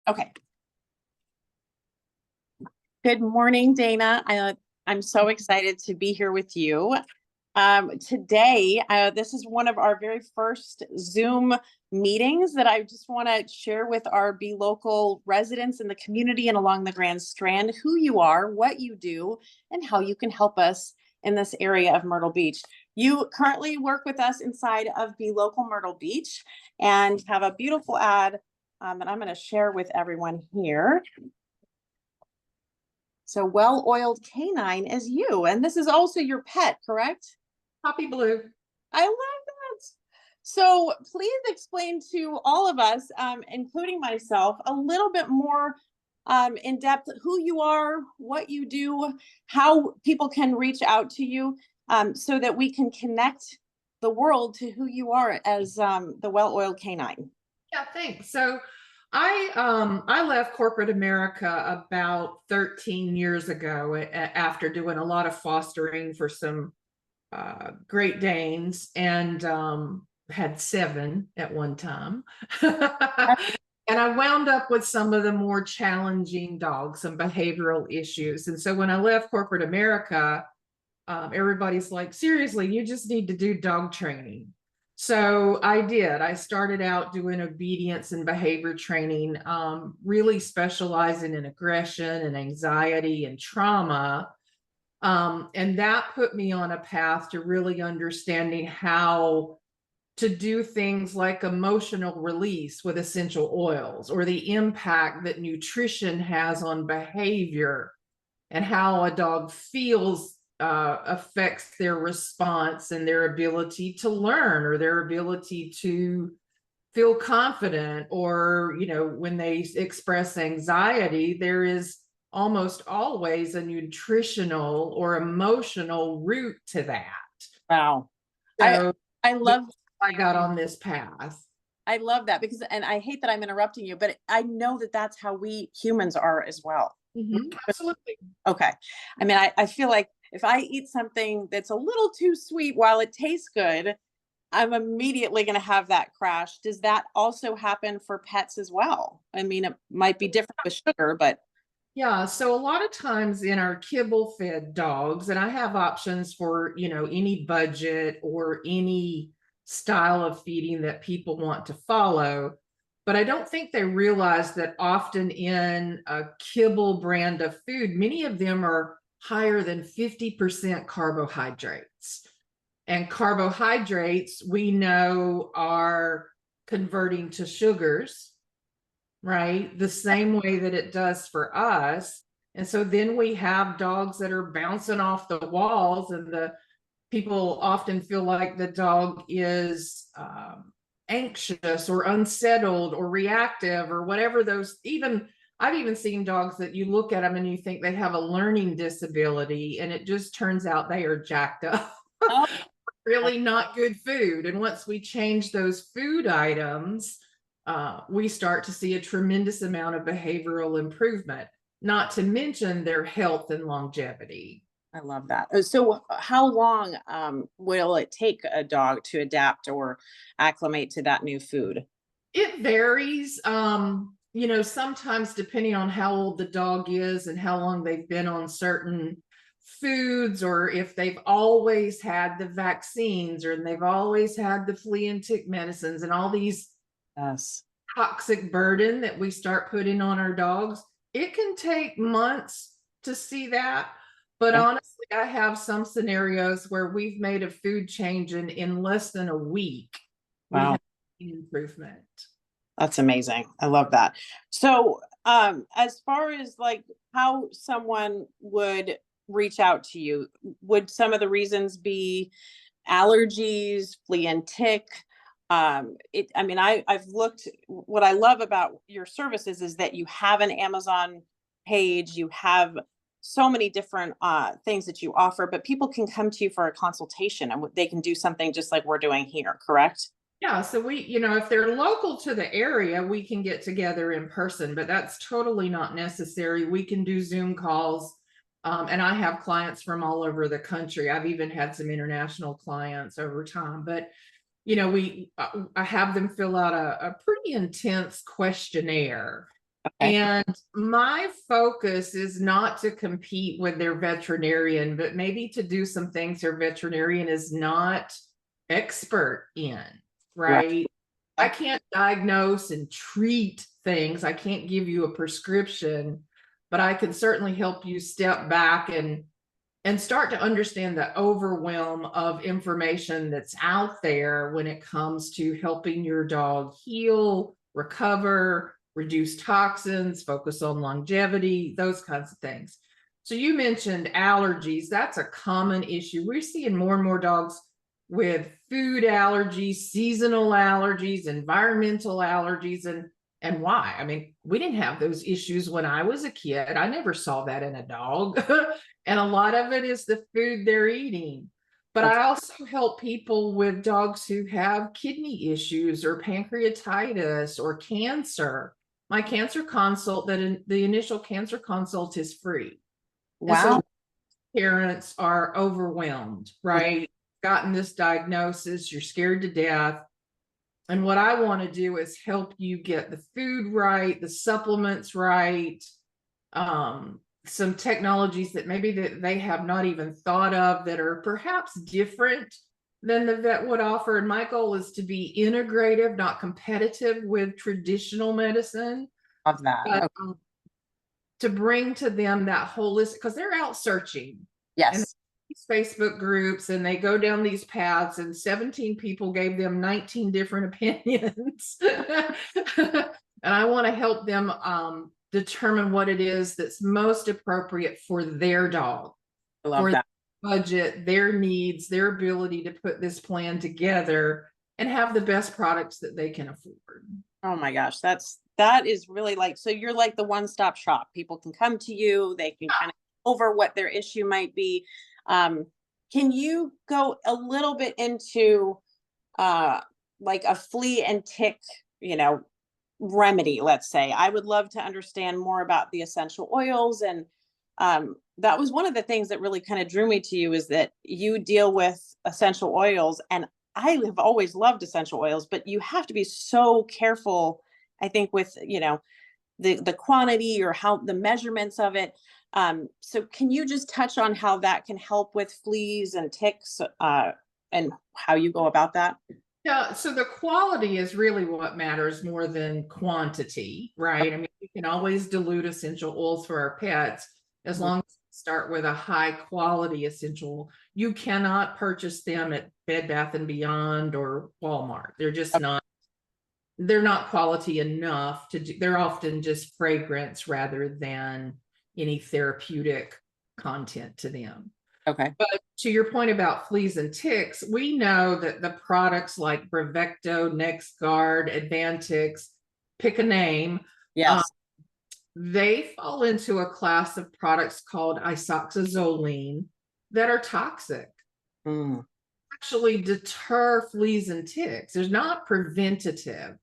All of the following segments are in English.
Okay. Good morning, Dana. I'm so excited to be here with you. Today, this is one of our very first Zoom meetings that I just want to share with our BeLocal residents in the community and along the Grand Strand, who you are, what you do, and how you can help us in this area of Myrtle Beach. You currently work with us inside of BeLocal Myrtle Beach and have a beautiful ad that I'm going to share with everyone here. So well-oiled canine is you, and this is also your pet, correct? Poppy Blue. I love that. So please explain to all of us, including myself, a little bit more in depth who you are, what you do, how people can reach out to you, so that we can connect the world to who you are as the well-oiled canine. Yeah, thanks. So I left corporate America about 13 years ago after doing a lot of fostering for some Great Danes and had 7 at one time. And I wound up with some of the more challenging dogs, some behavioral issues. And so when I left corporate America, everybody's like, seriously, you just need to do dog training. So I did. I started out doing obedience and behavior training, really specializing in aggression and anxiety and trauma. And that put me on a path to really understanding how to do things like emotional release with essential oils, or the impact that nutrition has on behavior, and how a dog feels affects their response and their ability to learn, or their ability to feel confident, or when they express anxiety, there is almost always a nutritional or emotional root to that. Wow. So I love I got on this path. I love that because, and I hate that I'm interrupting you, but I know that that's how we humans are as well. Absolutely. Okay. I mean, I feel like if I eat something that's a little too sweet while it tastes good, I'm immediately going to have that crash. Does that also happen for pets as well? I mean, it might be different with sugar, but Yeah, so a lot of times in our kibble fed dogs, and I have options for, any budget or any style of feeding that people want to follow. But I don't think they realize that often in a kibble brand of food, many of them are higher than 50% carbohydrates. And carbohydrates, we know, are converting to sugars, right? The same way that it does for us. And so then we have dogs that are bouncing off the walls, and the people often feel like the dog is anxious or unsettled or reactive or whatever those, even I've even seen dogs that you look at them and you think they have a learning disability, and it just turns out they are jacked up. oh, Really not good food. And once we change those food items, we start to see a tremendous amount of behavioral improvement, not to mention their health and longevity. I love that. So how long will it take a dog to adapt or acclimate to that new food? It varies. Sometimes depending on how old the dog is and how long they've been on certain foods, or if they've always had the vaccines, or they've always had the flea and tick medicines and all these Yes. toxic burden that we start putting on our dogs, it can take months to see that. But Yeah. honestly, I have some scenarios where we've made a food change in less than a week. We Wow. have improvement. That's amazing. I love that. So, as far as like how someone would reach out to you, would some of the reasons be allergies, flea and tick? I mean, I've looked, what I love about your services is that you have an Amazon page, you have so many different things that you offer, but people can come to you for a consultation and they can do something just like we're doing here, correct? Yeah, so we, if they're local to the area, we can get together in person, but that's totally not necessary. We can do Zoom calls. And I have clients from all over the country. I've even had some international clients over time, but I have them fill out a pretty intense questionnaire. And my focus is not to compete with their veterinarian, but maybe to do some things their veterinarian is not expert in, right? I can't diagnose and treat things. I can't give you a prescription, but I can certainly help you step back and start to understand the overwhelm of information that's out there when it comes to helping your dog heal, recover, reduce toxins, focus on longevity, those kinds of things. So you mentioned allergies. That's a common issue. We're seeing more and more dogs with food allergies, seasonal allergies, environmental allergies, and why? I mean, we didn't have those issues when I was a kid. I never saw that in a dog. And a lot of it is the food they're eating. But I also help people with dogs who have kidney issues or pancreatitis or cancer. My cancer consult, the initial cancer consult is free. Wow. And so parents are overwhelmed, right? Gotten this diagnosis, you're scared to death. And what I want to do is help you get the food right, the supplements right, some technologies that maybe that they have not even thought of that are perhaps different than the vet would offer. And my goal is to be integrative, not competitive with traditional medicine. Love that. But, to bring to them that holistic, because they're out searching. Yes. And these Facebook groups, and they go down these paths, and 17 people gave them 19 different opinions. And I want to help them determine what it is that's most appropriate for their dog, I love for that. their budget, their needs, their ability to put this plan together and have the best products that they can afford. Oh my gosh, that is really like, so you're like the one-stop shop. People can come to you, they can kind of over what their issue might be. Can you go a little bit into like a flea and tick, remedy, let's say? I would love to understand more about the essential oils. And that was one of the things that really kind of drew me to you, is that you deal with essential oils. And I have always loved essential oils, but you have to be so careful, I think, with, the quantity or how the measurements of it. So can you just touch on how that can help with fleas and ticks, and how you go about that? Yeah, so the quality is really what matters more than quantity, right? I mean, we can always dilute essential oils for our pets as long as we start with a high quality essential. You cannot purchase them at Bed Bath and Beyond or Walmart. They're just not, they're not quality enough to do, they're often just fragrance rather than any therapeutic content to them. Okay. But to your point about fleas and ticks, we know that the products like Bravecto, NexGard, Advantix, pick a name. Yes. They fall into a class of products called isoxazoline that are toxic. Actually deter fleas and ticks. There's not preventative.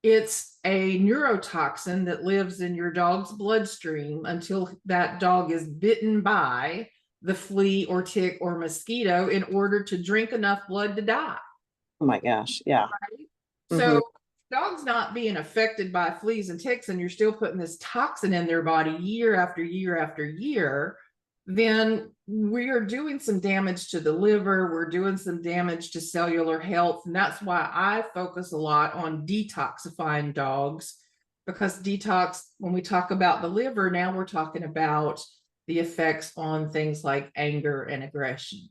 It's a neurotoxin that lives in your dog's bloodstream until that dog is bitten by the flea or tick or mosquito in order to drink enough blood to die. Oh my gosh. Yeah. Right? So dogs not being affected by fleas and ticks, and you're still putting this toxin in their body year after year after year, then we are doing some damage to the liver. We're doing some damage to cellular health. And that's why I focus a lot on detoxifying dogs, because detox, when we talk about the liver, now we're talking about the effects on things like anger and aggression.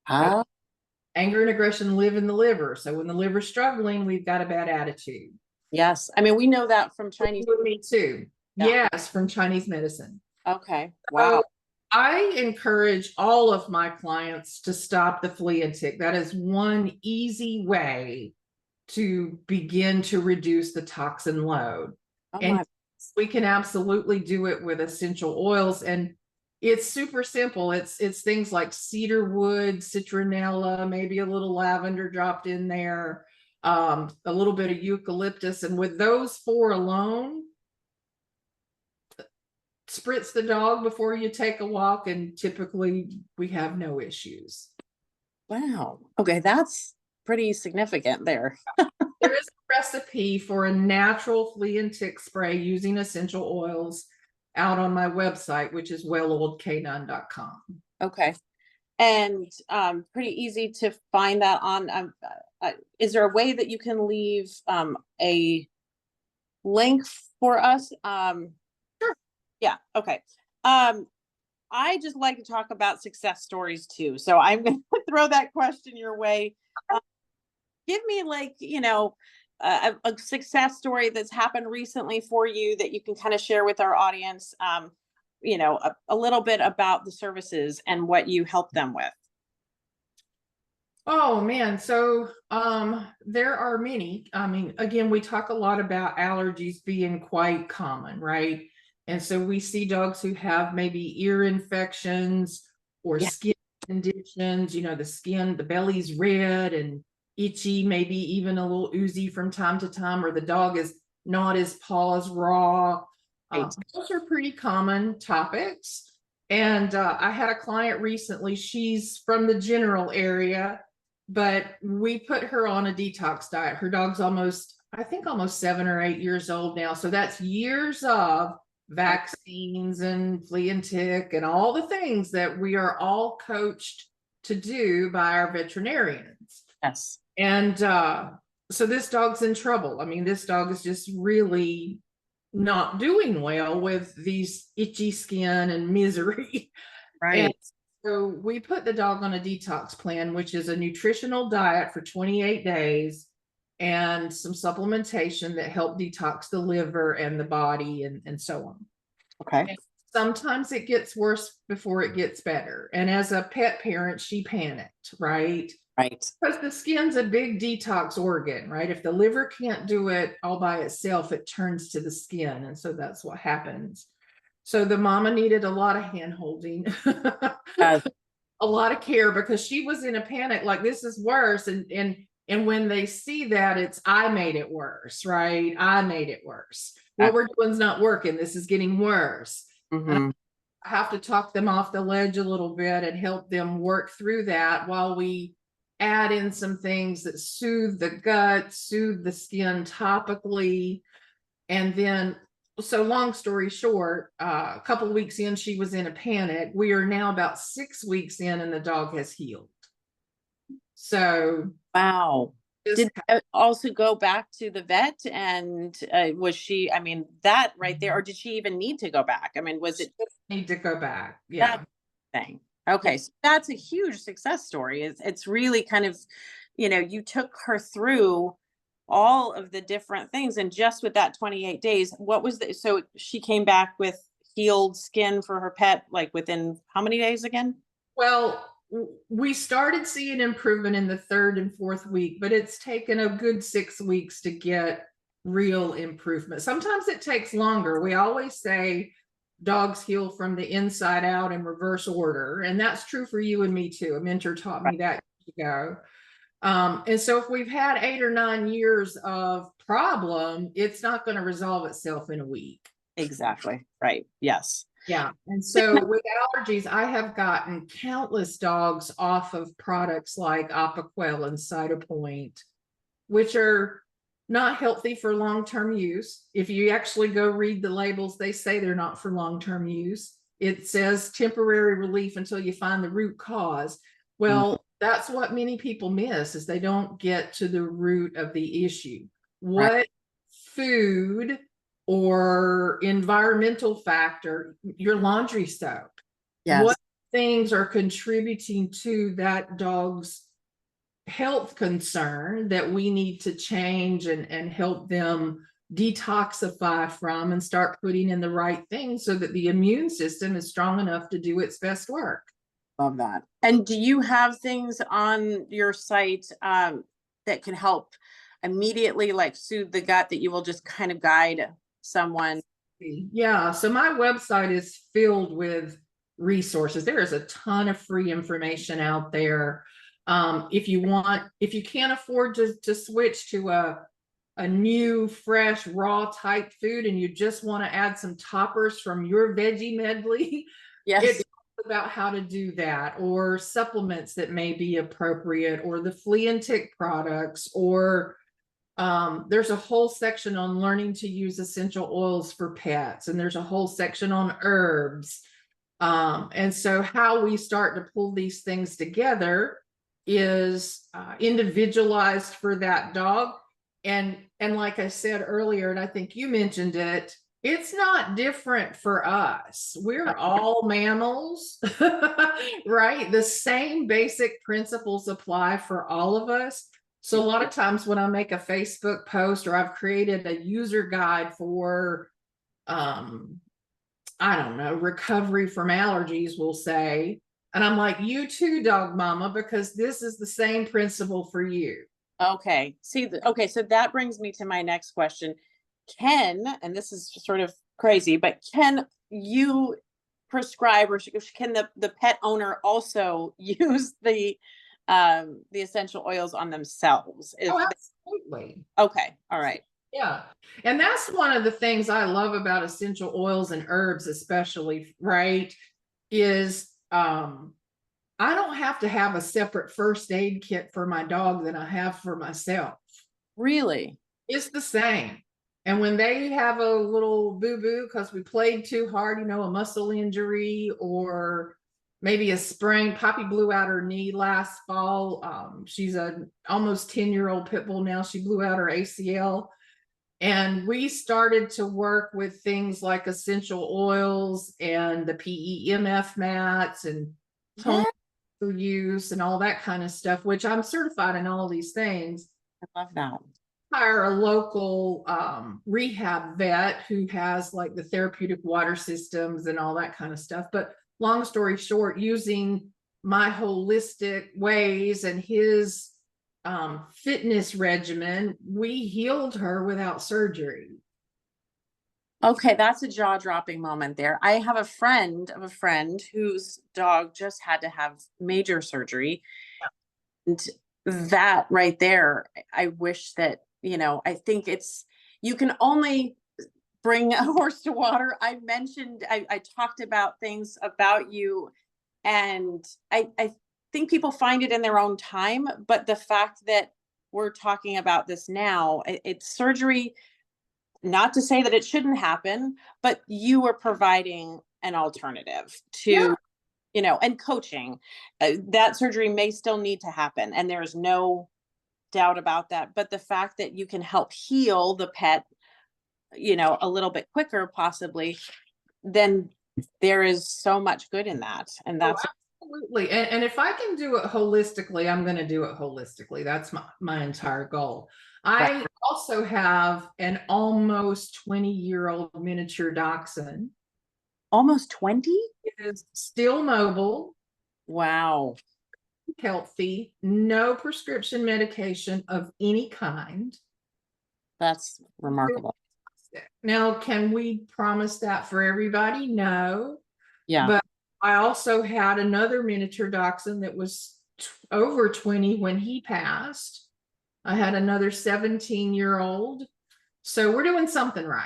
Anger and aggression live in the liver. So when the liver's struggling, we've got a bad attitude. Yes. I mean, we know that from Chinese. Me too. Yeah. Yes, from Chinese medicine. Okay. Wow. So I encourage all of my clients to stop the flea and tick. That is one easy way to begin to reduce the toxin load. And we can absolutely do it with essential oils. And it's super simple. It's things like cedar wood, citronella, maybe a little lavender dropped in there, a little bit of eucalyptus. And with those four alone, spritz the dog before you take a walk, and typically we have no issues. Wow. Okay, that's pretty significant there. There there is a recipe for a natural flea and tick spray using essential oils out on my website, which is welloiledcanine.com. Okay. And pretty easy to find that on, is there a way that you can leave a link for us? Sure. Yeah, okay. I just like to talk about success stories too. So I'm going to throw that question your way. Give me like, a success story that's happened recently for you that you can kind of share with our audience, a little bit about the services and what you help them with. Oh man, so there are many. I mean, again, we talk a lot about allergies being quite common, right? And so we see dogs who have maybe ear infections or Yeah. skin conditions, the skin, the belly's red and itchy, maybe even a little oozy from time to time, or the dog is not his paws raw. Right. Those are pretty common topics. And I had a client recently, she's from the general area, but we put her on a detox diet. Her dog's almost 7 or 8 years old now. So that's years of vaccines and flea and tick and all the things that we are all coached to do by our veterinarians. Yes. And so this dog's in trouble. I mean, this dog is just really not doing well with these itchy skin and misery. Right. And so we put the dog on a detox plan, which is a nutritional diet for 28 days and some supplementation that help detox the liver and the body and so on. Okay. And sometimes it gets worse before it gets better. And as a pet parent, she panicked, right? Right. Because the skin's a big detox organ, right? If the liver can't do it all by itself, it turns to the skin. And so that's what happens. So the mama needed a lot of hand holding, Yes. a lot of care, because she was in a panic, like this is worse. And when they see that, it's I made it worse, right? I made it worse. What we're doing is not working. This is getting worse. And I have to talk them off the ledge a little bit and help them work through that while we add in some things that soothe the gut, soothe the skin topically. And then, so long story short, a couple of weeks in, she was in a panic. We are now about 6 weeks in and the dog has healed. So wow. Did also go back to the vet, and was she, I mean, that right there, or did she even need to go back? I mean, was it need to go back? Yeah. that thing? Okay, so that's a huge success story. It's really kind of, you took her through all of the different things, and just with that 28 days, what was so she came back with healed skin for her pet, like within how many days again? Well, we started seeing improvement in the 3rd and 4th week, but it's taken a good 6 weeks to get real improvement. Sometimes it takes longer. We always say dogs heal from the inside out in reverse order. And that's true for you and me too. A mentor taught me that years ago. And so if we've had 8 or 9 years of problem, it's not going to resolve itself in a week. Exactly. Right. Yes. Yeah. And so with allergies, I have gotten countless dogs off of products like Apoquel and Cytopoint, which are not healthy for long-term use. If you actually go read the labels, they say they're not for long-term use. It says temporary relief until you find the root cause. Well, that's what many people miss, is they don't get to the root of the issue. What food or environmental factor, your laundry soap, Yes. what things are contributing to that dog's health concern that we need to change and help them detoxify from, and start putting in the right things so that the immune system is strong enough to do its best work. Love that. And do you have things on your site that can help immediately, like soothe the gut, that you will just kind of guide someone? Yeah, so my website is filled with resources. There is a ton of free information out there. If you can't afford to switch to a new, fresh, raw type food, and you just want to add some toppers from your veggie medley, Yes. it's about how to do that, or supplements that may be appropriate, or the flea and tick products, or There's a whole section on learning to use essential oils for pets, and there's a whole section on herbs. And so how we start to pull these things together is individualized for that dog. And like I said earlier, and I think you mentioned it, it's not different for us. We're all mammals, right? The same basic principles apply for all of us. So a lot of times when I make a Facebook post, or I've created a user guide for, I don't know, recovery from allergies, we'll say, and I'm like, you too, dog mama, because this is the same principle for you. Okay. See, okay, so that brings me to my next question. And this is sort of crazy, but can you prescribe, or can the pet owner also use the essential oils on themselves? Oh, absolutely. Okay, all right. Yeah. And that's one of the things I love about essential oils and herbs, especially, right? Is I don't have to have a separate first aid kit for my dog than I have for myself. Really? It's the same. And when they have a little boo-boo because we played too hard, you know, a muscle injury or maybe a sprain, Poppy blew out her knee last fall. She's a almost 10-year-old pit bull now. She blew out her ACL. And we started to work with things like essential oils and the PEMF mats and home use and all that kind of stuff, which I'm certified in all these things. I love that. Hire a local rehab vet who has like the therapeutic water systems and all that kind of stuff. But long story short, using my holistic ways and his fitness regimen, we healed her without surgery. Okay, that's a jaw-dropping moment there. I have a friend of a friend whose dog just had to have major surgery. And that right there, I wish that, I think you can only bring a horse to water. I talked about things about you, and I think people find it in their own time, but the fact that we're talking about this now, it's surgery. Not to say that it shouldn't happen, but you are providing an alternative to, and coaching. That surgery may still need to happen, and there's no doubt about that. But the fact that you can help heal the pet, a little bit quicker, possibly, then there is so much good in that. And that's absolutely. And if I can do it holistically, I'm going to do it holistically. That's my entire goal. I also have an almost 20-year-old miniature dachshund. Almost 20? It is still mobile. Wow. Healthy, no prescription medication of any kind. That's remarkable. Now, can we promise that for everybody? No. Yeah. But I also had another miniature dachshund that was over 20 when he passed. I had another 17-year-old. So we're doing something right.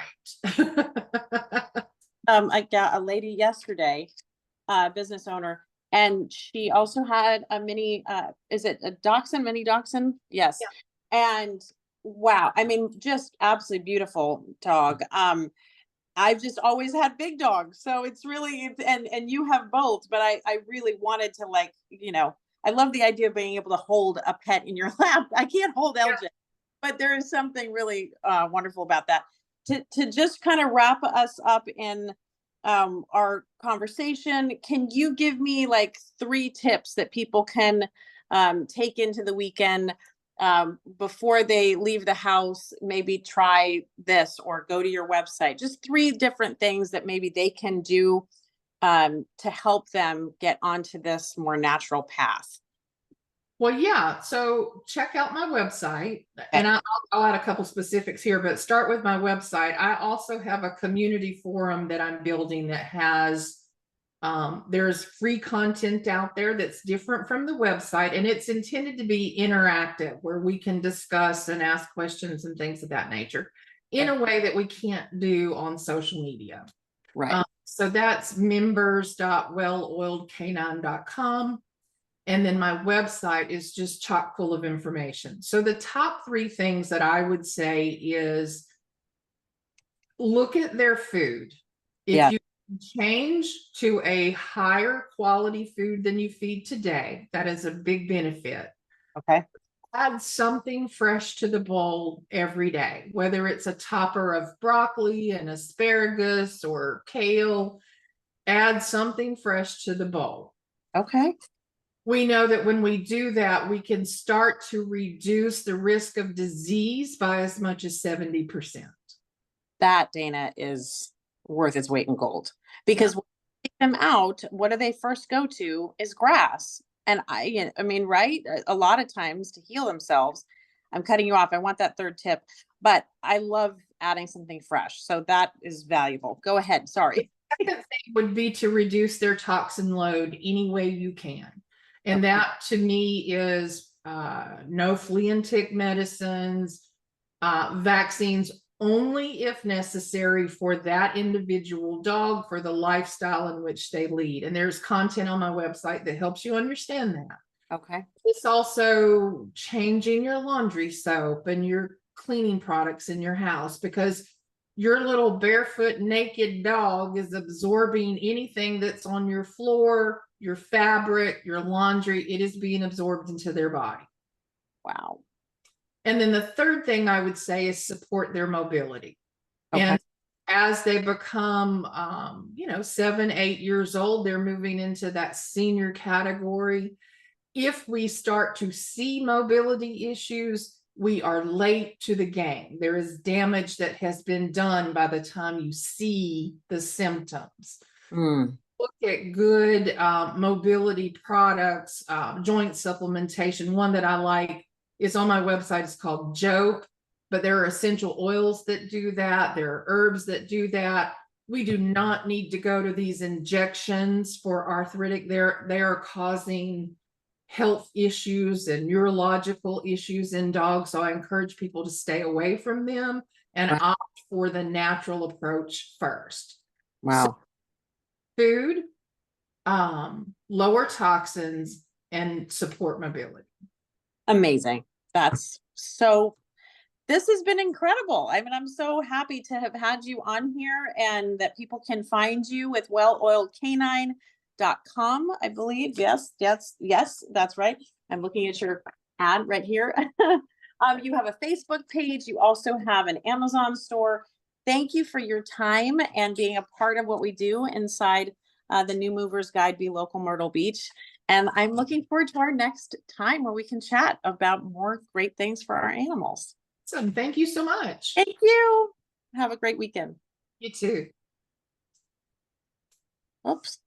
I got a lady yesterday, business owner, and she also had a mini, is it a dachshund, mini dachshund? Yes. Yeah. And wow, I mean, just absolutely beautiful dog. I've just always had big dogs, so it's really, and you have both, but I really wanted to, like, I love the idea of being able to hold a pet in your lap. I can't hold LJ, but there is something really wonderful about that. To just kind of wrap us up in our conversation, can you give me like 3 tips that people can take into the weekend before they leave the house? Maybe try this or go to your website. Just 3 different things that maybe they can do to help them get onto this more natural path. Well, yeah. So check out my website, and I'll add a couple specifics here, but start with my website. I also have a community forum that I'm building that has, there's free content out there that's different from the website, and it's intended to be interactive where we can discuss and ask questions and things of that nature in a way that we can't do on social media. Right. So that's members.welloiledcanine.com. And then my website is just chock full of information. So the top 3 things that I would say is look at their food. If Yeah. you change to a higher quality food than you feed today, that is a big benefit. Okay. Add something fresh to the bowl every day, whether it's a topper of broccoli and asparagus or kale. Add something fresh to the bowl. Okay. We know that when we do that, we can start to reduce the risk of disease by as much as 70%. That, Dana, is worth its weight in gold, because when you take them out, what do they first go to is grass. And I mean, right? A lot of times to heal themselves. I'm cutting you off. I want that third tip, but I love adding something fresh. So that is valuable. Go ahead. Sorry. Second thing would be to reduce their toxin load any way you can. And Okay. that to me is no flea and tick medicines, vaccines only if necessary for that individual dog, for the lifestyle in which they lead. And there's content on my website that helps you understand that. Okay. It's also changing your laundry soap and your cleaning products in your house, because your little barefoot naked dog is absorbing anything that's on your floor, your fabric, your laundry. It is being absorbed into their body. Wow. And then the third thing I would say is support their mobility. Okay. And as they become 7, 8 years old, they're moving into that senior category. If we start to see mobility issues, we are late to the game. There is damage that has been done by the time you see the symptoms. Look at good mobility products, joint supplementation. One that I like is on my website. It's called Jope, but there are essential oils that do that. There are herbs that do that. We do not need to go to these injections for arthritic. They are causing health issues and neurological issues in dogs. So I encourage people to stay away from them and Right. opt for the natural approach first. Wow. So food, lower toxins, and support mobility. Amazing. That's so, this has been incredible. I mean, I'm so happy to have had you on here, and that people can find you with welloiledcanine.com, I believe. Yes, that's right. I'm looking at your ad right here. You have a Facebook page. You also have an Amazon store. Thank you for your time and being a part of what we do inside the New Movers Guide BeLocal Myrtle Beach. And I'm looking forward to our next time where we can chat about more great things for our animals. So thank you so much. Thank you. Have a great weekend. You too. Oops.